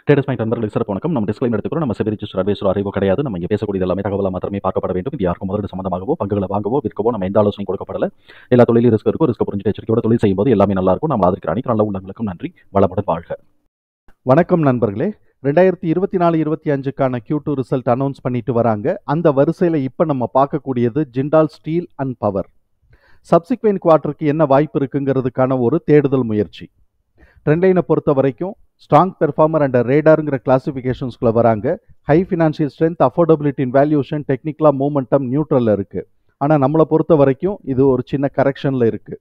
Traders mind நண்பர்களுக்கு சிறப்பு வணக்கம். நம்ம டிஸ்க்ளைமர் எடுத்துக்கிறோம். நம்ம செபி ரிஜிஸ்டர் அட்வைசர் அறிவோ கிடையாது. நம்ம இங்கே பேசக்கூடிய எல்லாமே தகவலாக மாத்திரமே பார்க்கப்பட வேண்டும். இது யாருக்கும் முதலீடு சம்பந்தமாகவோ பங்குகளை வாங்கவோ விற்கவோ நம்ம எந்த ஆலோசனையும் கொடுக்கப்படல. எல்லா தொழிலும் ரிஸ்க் இருக்கும். ரிஸ்க் புரிஞ்சு எச்சரிக்கையோட தொழில் செய்யும்போது எல்லாமே நல்லா இருக்கும். நம்ம அதற்கு அனைத்து நல்ல உள்ளங்களுக்கும் நன்றி. வளமுடன் வாழ்க. வணக்கம் நண்பர்களே. 2024-25க்கான Q2 ரிசல்ட் அனௌன்ஸ் பண்ணிட்டு வராங்க. அந்த வரிசையில் இப்போ நம்ம பார்க்கக்கூடியது Jindal steel and power. Subsequent குவார்ட்டருக்கு என்ன வாய்ப்பு இருக்குங்கிறதுக்கான ஒரு தேடுதல் முயற்சி. ட்ரெண்ட்லைனை பொறுத்த வரைக்கும் ஸ்ட்ராங் பெர்ஃபார்மர் அண்ட் ரேடாருங்கிற கிளாசிஃபிகேஷன்ஸ்குள்ளே வராங்க. High financial strength, affordability in valuation, டெக்னிக்கலாக மூமெண்டம் நியூட்ரலில் இருக்குது. ஆனால் நம்மளை பொறுத்த வரைக்கும் இது ஒரு சின்ன கரெக்ஷனில் இருக்குது.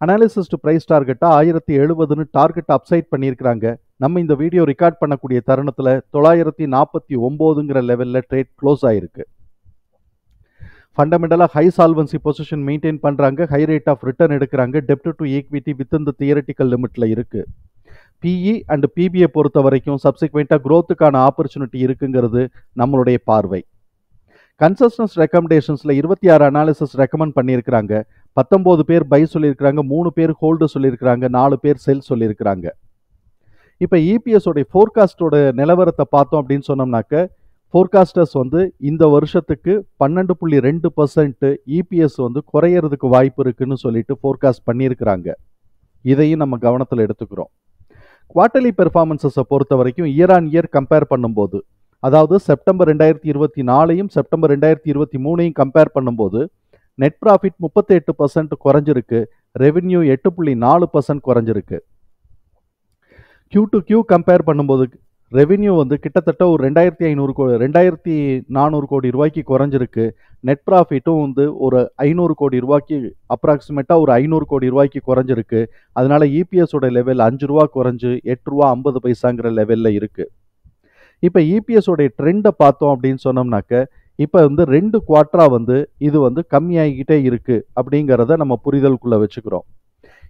அனாலிசிஸ்ட் ப்ரைஸ் டார்கெட்டாக 1070ன்னு டார்கெட் அப்சைட் பண்ணியிருக்கிறாங்க. நம்ம இந்த வீடியோ ரெக்கார்ட் பண்ணக்கூடிய தருணத்தில் 949ங்கிற லெவலில் ட்ரேட் க்ளோஸ் ஆகிருக்கு. ஃபண்டமெண்டலாக ஹை சால்வன்சி பொசிஷன் மெயின்டைன் பண்ணுறாங்க. ஹை ரேட் ஆஃப் ரிட்டர்ன் எடுக்கிறாங்க. டெப்ட் டு ஈக்விட்டி வித் இந்த தியரட்டிக்கல் லிமிட்டில் இருக்குது. பிஇ அண்ட் பிபிஐ பொறுத்த வரைக்கும் சப்சிக்வெண்ட்டாக க்ரோத்துக்கான ஆப்பர்ச்சுனிட்டி இருக்குங்கிறது நம்மளுடைய பார்வை. கன்சஸ்டன்ஸ் ரெக்கமெண்டேஷன்ஸில் 26 அனாலிசிஸ் ரெக்கமெண்ட் பண்ணியிருக்கிறாங்க. 19 பேர் பை சொல்லியிருக்கிறாங்க, 3 பேர் ஹோல்டு சொல்லியிருக்கிறாங்க, 4 பேர் செல் சொல்லியிருக்கிறாங்க. இப்போ இபிஎஸோடைய ஃபோர்காஸ்டோட நிலவரத்தை பார்த்தோம் அப்படின்னு சொன்னோம்னாக்க, ஃபோர்காஸ்டர்ஸ் இந்த வருஷத்துக்கு 12.2% இபிஎஸ் குறையறதுக்கு வாய்ப்பு இருக்குன்னு சொல்லிட்டு ஃபோர்காஸ்ட் பண்ணியிருக்கிறாங்க. இதையும் நம்ம கவனத்தில் எடுத்துக்கிறோம். குவார்ட்டர்லி பெர்ஃபார்மன்ஸஸை பொறுத்த வரைக்கும் இயர் ஆன் இயர் கம்பேர் பண்ணும்போது, அதாவது செப்டம்பர் 2024ஐயும் செப்டம்பர் 2023ஐயும் கம்பேர் பண்ணும்போது நெட் ப்ராஃபிட் 38% குறைஞ்சிருக்கு. ரெவென்யூ 8.4% குறைஞ்சிருக்கு. Q2Q கம்பேர் பண்ணும்போது ரெவென்யூ கிட்டத்தட்ட ஒரு 2400 கோடி ரூபாய்க்கு குறைஞ்சிருக்கு. நெட் ப்ராஃபிட்டும் ஒரு 500 கோடி ரூபாய்க்கு அப்ராக்சிமேட்டாக ஒரு 500 கோடி ரூபாய்க்கு குறைஞ்சிருக்கு. அதனால இபிஎஸோட லெவல் 5 ரூபா குறைஞ்சு 8 ரூபா 50 பைசாங்கிற லெவலில் இருக்குது. இப்போ இபிஎஸோடைய ட்ரெண்டை பார்த்தோம் அப்படின்னு சொன்னோம்னாக்க, இப்போ 2 குவார்ட்டராக இது கம்மியாகிக்கிட்டே இருக்குது அப்படிங்கிறத நம்ம புரிதலுக்குள்ளே வச்சுக்கிறோம்.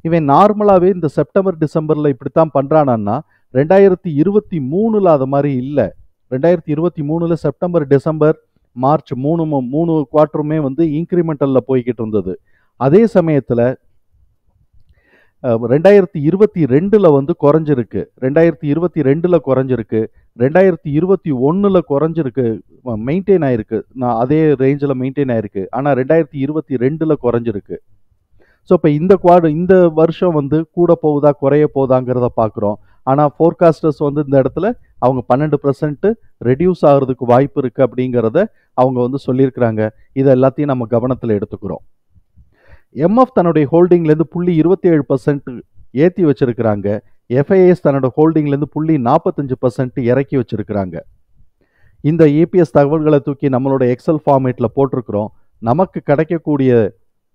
இவன் நார்மலாகவே இந்த செப்டம்பர் டிசம்பரில் இப்படித்தான் பண்ணுறானா, 2023 அது மாதிரி இல்லை. 2023 செப்டம்பர் டிசம்பர் மார்ச் 3 குவார்ட்டருமே இன்க்ரிமெண்டலில் போய்கிட்டு இருந்தது. அதே சமயத்தில் 2022 குறைஞ்சிருக்கு. 2022 குறைஞ்சிருக்கு. 2021 குறைஞ்சிருக்கு, மெயின்டைன் ஆயிருக்கு. நான் அதே ரேஞ்சில் மெயின்டைன் ஆயிருக்கு. ஆனால் 2022 குறைஞ்சிருக்கு. ஸோ இப்போ இந்த வருஷம் கூட போகுதா குறைய போகுதாங்கிறத பார்க்குறோம். ஆனால் ஃபோர்காஸ்டர்ஸ் இந்த இடத்துல அவங்க 12% ரெடியூஸ் ஆகிறதுக்கு வாய்ப்பு இருக்குது அப்படிங்கிறத அவங்க சொல்லியிருக்கிறாங்க. இதை எல்லாத்தையும் நம்ம கவனத்தில் எடுத்துக்கிறோம். எம்எஃப் தன்னுடைய ஹோல்டிங்லேருந்து 0.27% ஏற்றி வச்சிருக்கிறாங்க. எஃப்ஐஎஸ் தன்னோட ஹோல்டிங்லேருந்து 0.45% இறக்கி வச்சிருக்கிறாங்க. இந்த இபிஎஸ் தகவல்களை தூக்கி நம்மளோட எக்ஸல் ஃபார்மேட்டில் போட்டிருக்கிறோம். நமக்கு கிடைக்கக்கூடிய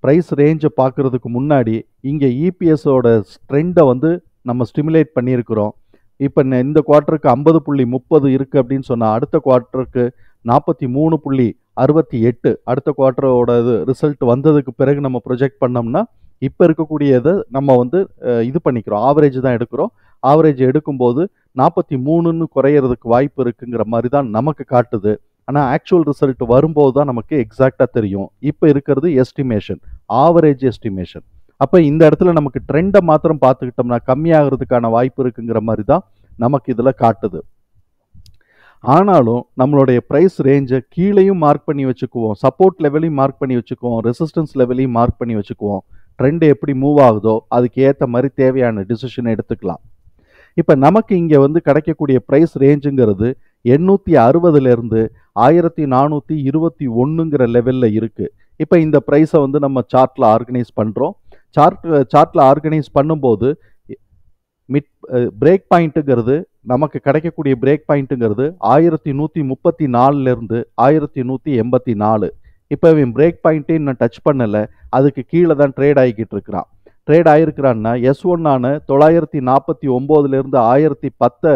ப்ரைஸ் ரேஞ்சை பார்க்குறதுக்கு முன்னாடி இங்கே இபிஎஸோட ட்ரெண்டை நம்ம ஸ்டிமுலேட் பண்ணியிருக்கிறோம். இப்போ இந்த குவார்ட்டருக்கு 50.30 இருக்குது அப்படின்னு சொன்னால், அடுத்த குவார்ட்டருக்கு 43.68 அடுத்த குவார்ட்டரோட ரிசல்ட் வந்ததுக்கு பிறகு நம்ம ப்ரொஜெக்ட் பண்ணோம்னா, இப்போ இருக்கக்கூடியதை நம்ம இது பண்ணிக்கிறோம், ஆவரேஜ் தான் எடுக்கிறோம். ஆவரேஜ் எடுக்கும்போது 43ன்னு குறையிறதுக்கு வாய்ப்பு இருக்குங்கிற மாதிரி தான் நமக்கு காட்டுது. ஆனால் ஆக்சுவல் ரிசல்ட் வரும்போது தான் நமக்கு எக்ஸாக்டாக தெரியும். இப்போ இருக்கிறது எஸ்டிமேஷன், ஆவரேஜ் எஸ்டிமேஷன். அப்போ இந்த இடத்துல நமக்கு ட்ரெண்டை மாத்திரம் பார்த்துக்கிட்டோம்னா கம்மியாகிறதுக்கான வாய்ப்பு இருக்குங்கிற மாதிரி தான் நமக்கு இதில் காட்டுது. ஆனாலும் நம்மளுடைய ப்ரைஸ் ரேஞ்சை கீழேயும் மார்க் பண்ணி வச்சுக்குவோம், சப்போர்ட் லெவலையும் மார்க் பண்ணி வச்சுக்குவோம், ரெசிஸ்டன்ஸ் லெவலையும் மார்க் பண்ணி வச்சுக்குவோம். ட்ரெண்டு எப்படி மூவ் ஆகுதோ அதுக்கு ஏற்ற மாதிரி தேவையான டிசிஷனை எடுத்துக்கலாம். இப்போ நமக்கு இங்கே கிடைக்கக்கூடிய ப்ரைஸ் ரேஞ்சுங்கிறது 860லேருந்து 1421ங்கிற லெவலில் இருக்குது. இப்போ இந்த ப்ரைஸை நம்ம சார்ட்டில் ஆர்கனைஸ் பண்ணுறோம். சார்ட்டில் ஆர்கனைஸ் பண்ணும்போது பிரேக் பாயிண்ட்டுங்கிறது, நமக்கு கிடைக்கக்கூடிய பிரேக் பாயிண்ட்டுங்கிறது 1134லேருந்து 1184. இப்போ இவன் பிரேக் பாயிண்ட்டே இன்னும் டச் பண்ணலை, அதுக்கு கீழே தான் ட்ரேட் ஆகிக்கிட்டு இருக்கிறான். ட்ரேட் ஆகிருக்கிறான்னா S1 949லேருந்து 1010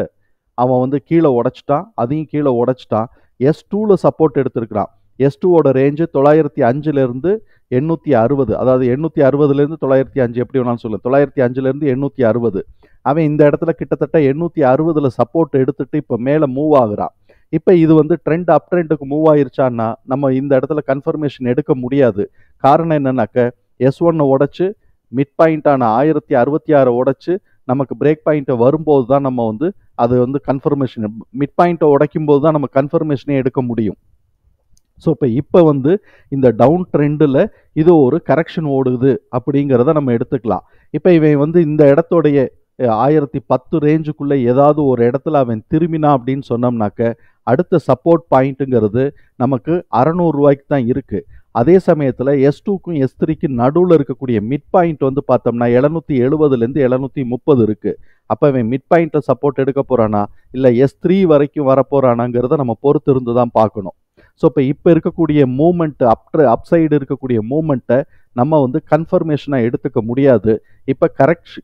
அவன் கீழே உடைச்சிட்டான், அதையும் கீழே உடைச்சிட்டான். S2ல சப்போர்ட் எடுத்திருக்கிறான். S2ஓட ரேஞ்சு 905லேருந்து 860, அதாவது 860லேருந்து 905 எப்படி வேணாலும் சொல்லுங்கள், 905லேருந்து 860. அவன் இந்த இடத்துல கிட்டத்தட்ட 860ல் சப்போர்ட் எடுத்துட்டு இப்போ மேலே மூவ் ஆகுறான். இப்போ இது ட்ரெண்ட் அப் ட்ரெண்டுக்கு மூவ் ஆயிருச்சான்னா நம்ம இந்த இடத்துல கன்ஃபர்மேஷன் எடுக்க முடியாது. காரணம் என்னன்னாக்க S1 உடைச்சு மிட் பாயிண்டான 1066 உடைச்சு நமக்கு பிரேக் பாயிண்ட்டை வரும்போது தான் நம்ம வந்து அது வந்து கன்ஃபர்மேஷன், மிட் பாயிண்ட்டை உடைக்கும் போது தான் நம்ம கன்ஃபர்மேஷனே எடுக்க முடியும். ஸோ இப்போ வந்து இந்த டவுன் ட்ரெண்டில் இது ஒரு கரெக்ஷன் ஓடுது அப்படிங்கிறத நம்ம எடுத்துக்கலாம். இப்போ இவன் வந்து இந்த இடத்தோடைய 1010 ரேஞ்சுக்குள்ளே ஏதாவது ஒரு இடத்துல அவன் திரும்பினா அப்படின்னு சொன்னோம்னாக்க அடுத்த சப்போர்ட் பாயிண்ட்டுங்கிறது நமக்கு 600 ரூபாய்க்கு தான் இருக்குது. அதே சமயத்தில் S2க்கும் S3க்கும் நடுவில் இருக்கக்கூடிய மிட் பாயிண்ட் வந்து பார்த்தோம்னா 770லேருந்து 730 இருக்குது. அப்போ அவன் மிட் பாயிண்ட்டை சப்போர்ட் எடுக்க போகிறானா இல்லை S3 வரைக்கும் வரப்போகிறானாங்கிறத நம்ம பொறுத்து இருந்து தான் பார்க்கணும். ஸோ இப்போ இருக்கக்கூடிய மூமெண்ட்டு அப்சைடு இருக்கக்கூடிய மூமெண்ட்டை நம்ம வந்து கன்ஃபர்மேஷனாக எடுத்துக்க முடியாது. இப்போ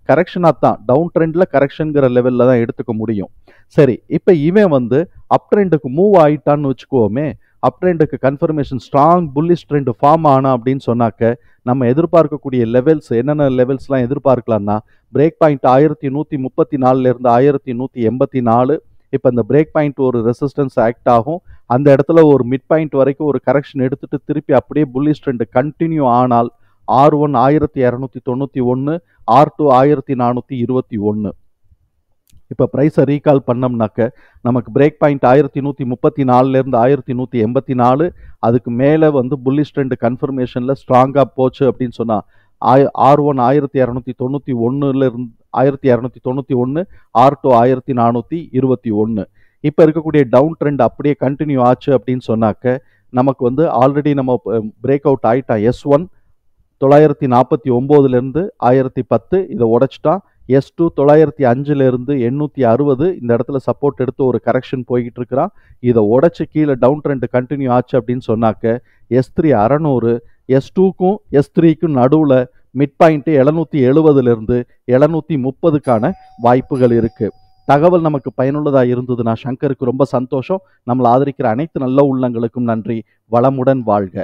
கரெக்ஷனாக தான் டவுன் ட்ரெண்டில் கரெக்ஷனுங்கிற லெவலில் தான் எடுத்துக்க முடியும். சரி, இப்போ இவன் வந்து அப் ட்ரெண்டுக்கு மூவ் ஆகிட்டான்னு வச்சுக்கோமே, அப் ட்ரெண்டுக்கு confirmation strong bullish trend form ஆனா அப்படின்னு சொன்னாக்க நம்ம எதிர்பார்க்கக்கூடிய லெவல்ஸ் என்னென்ன லெவல்ஸ்லாம் எதிர்பார்க்கலாம்னா பிரேக் பாயிண்ட் 1134லேருந்து 1184. இப்போ இந்த பிரேக் பாயிண்ட் ஒரு ரெசிஸ்டன்ஸ் ஆக்ட் ஆகும். அந்த இடத்துல ஒரு மிட் பாயிண்ட் வரைக்கும் ஒரு கரெக்ஷன் எடுத்துட்டு திருப்பி அப்படியே புல்லிஷ் ட்ரெண்ட் கண்டினியூ ஆனால் R1 1291, R2 1421. இப்போ ப்ரைஸை ரீகால் பண்ணோம்னாக்க நமக்கு பிரேக் பாயிண்ட் 1134லேருந்து 1184, அதுக்கு மேலே வந்து புல்லிஷ் ட்ரெண்ட் கன்ஃபர்மேஷனில் ஸ்ட்ராங்காக போச்சு அப்படின்னு சொன்னால் R1 1291லேருந்து 1291, R2 1421. இப்போ இருக்கக்கூடிய டவுன் ட்ரெண்ட் அப்படியே கண்டினியூ ஆச்சு அப்படின்னு சொன்னாக்க நமக்கு வந்து ஆல்ரெடி நம்ம பிரேக் அவுட் ஆகிட்டான். S1 949லேருந்து 1010 இதை உடைச்சிட்டான். S2 905லேருந்து 860 இந்த இடத்துல சப்போர்ட் எடுத்து ஒரு கரெக்ஷன் போய்கிட்டு இருக்கிறான். இதை உடைச்சி கீழே டவுன் ட்ரெண்ட் கண்டினியூ ஆச்சு அப்படின்னு சொன்னாக்க S3 600, S2க்கும் S3க்கும் நடுவில் மிட் பாயிண்ட்டு 770லேருந்து 730க்கான வாய்ப்புகள் இருக்குது. தகவல் நமக்கு பயனுள்ளதாக இருந்ததுன்னா சங்கருக்கு ரொம்ப சந்தோஷம். நம்மளை ஆதரிக்கிற அனைத்து நல்ல உள்ளங்களுக்கும் நன்றி. வளமுடன் வாழ்க.